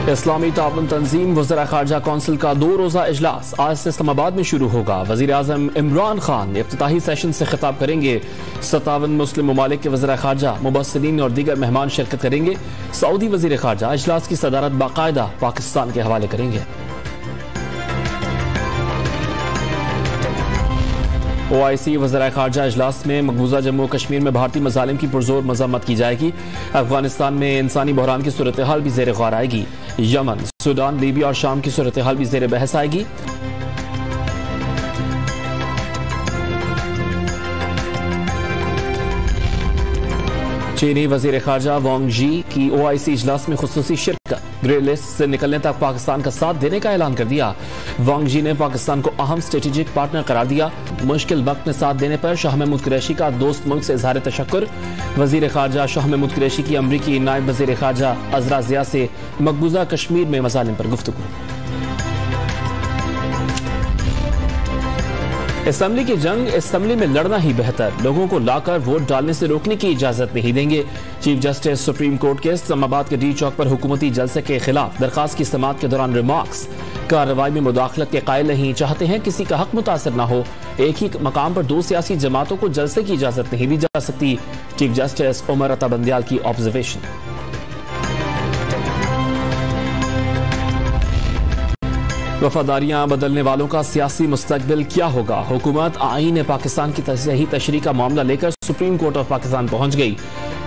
इस्लामी ताउन तंजीम वज़ीर ख़ारजा कौंसिल का 2 रोज़ा इजलास आज से इस्लामाबाद में शुरू होगा। वज़ीर आज़म इमरान खान इफ्तिताही सेशन से खिताब करेंगे। 57 मुस्लिम ममालिक के वज़ीर ख़ारजा, मुबस्सिरीन और दीगर मेहमान शिरकत करेंगे। सऊदी वज़ीर ख़ारजा इजलास की सदारत बाकायदा पाकिस्तान के हवाले करेंगे। OIC वज़ीर ख़ारजा इजलास में मकबूजा जम्मू कश्मीर में भारतीय मज़ालिम की पुरजोर मज़म्मत की जाएगी। अफगानिस्तान में इंसानी बहरान की सूरत हाल भी ज़ेर गौर आएगी। यमन, सूडान, लीबिया और शाम की सूरत हाल भी ज़ेर बहस आएगी। चीनी वज़ीर ख़ारजा वांग जी की OIC इजलास में खुसूसी शिरकत। ग्रे लिस्ट से निकलने तक पाकिस्तान का साथ देने का ऐलान कर दिया। वांग जी ने पाकिस्तान को अहम स्ट्रेटेजिक पार्टनर करार दिया। मुश्किल वक्त में साथ देने पर शाह महमूद कुरैशी का दोस्त मुल्क से इजहार तशक्कुर। वज़ीर ख़ारजा शाह महमूद कुरैशी की अमरीकी नायब वज़ीर ख़ारजा अज़रा ज़िया से मकबूजा कश्मीर में मसालिम पर गुफ्तगू। असेंबली की जंग, असेंबली में लड़ना ही बेहतर। लोगों को लाकर वोट डालने से रोकने की इजाजत नहीं देंगे। चीफ जस्टिस सुप्रीम कोर्ट के इस्लामाबाद के डी चौक पर हुकूमती जलसे के खिलाफ दरखास्त की समाअत के दौरान रिमार्क्स। कार्रवाई में मुदाखलत के कायल नहीं, चाहते हैं किसी का हक मुतासर न हो। एक ही मकाम पर 2 सियासी जमातों को जलसे की इजाजत नहीं दी जा सकती। चीफ जस्टिस उमर अता बंदियाल की ऑब्जर्वेशन। वफादारियां बदलने वालों का सियासी मुस्तकबिल क्या होगा? हुकूमत आईन पाकिस्तान की सही तशरीह का मामला लेकर सुप्रीम कोर्ट ऑफ पाकिस्तान पहुंच गई।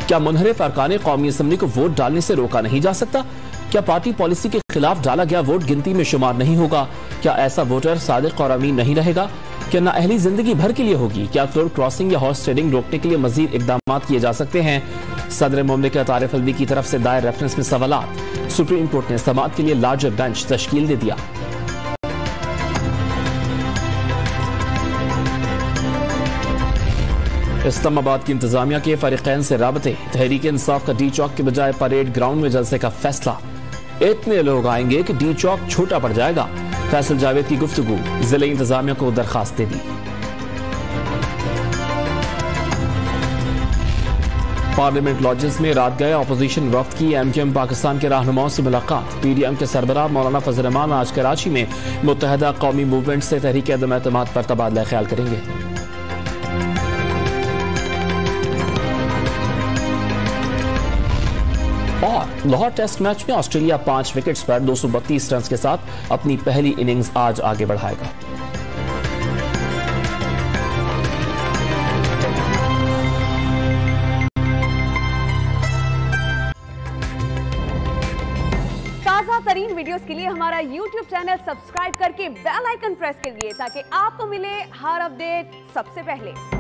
क्या मुनहरिफ अरकान कौमी असम्बली को वोट डालने से रोका नहीं जा सकता? क्या पार्टी पॉलिसी के खिलाफ डाला गया वोट गिनती में शुमार नहीं होगा? क्या ऐसा वोटर सादिक और अमीन नहीं रहेगा? क्या नाअहली जिंदगी भर के लिए होगी? क्या फ्लोर क्रॉसिंग या हॉर्स ट्रेडिंग रोकने के लिए मजीद इकदाम किए जा सकते हैं? सदर मुमलिकत आरिफ अलवी की तरफ से दायर रेफरेंस में सवालात। सुप्रीम कोर्ट ने समाअत के लिए लार्जर बेंच तश्कील दे दिया। इस्लामाबाद की इंतजामिया के फरीकैन से राबते। तहरीक इंसाफ का डी चौक के बजाय परेड ग्राउंड में जलसे का फैसला। इतने लोग आएंगे कि डी चौक छोटा पड़ जाएगा। फैसल जावेद की गुफ्तगू, जिले इंतजामिया को दरखास्त दे दी। पार्लियामेंट लॉजेस में रात गए अपोजिशन वफ्द की MKM पाकिस्तान के रहनुमाओं से मुलाकात। PDM के सरबराह मौलाना फजल रहमान आज कराची में मुत्तहदा कौमी मूवमेंट से तहरीक अदम एतमाद पर तबादला ख्याल करेंगे। और लाहौर टेस्ट मैच में ऑस्ट्रेलिया 5 विकेट्स पर 232 रन के साथ अपनी पहली इनिंग्स आज आगे बढ़ाएगा। ताजा तरीन वीडियोस के लिए हमारा YouTube चैनल सब्सक्राइब करके बेल आइकन प्रेस करिए ताकि आपको मिले हर अपडेट सबसे पहले।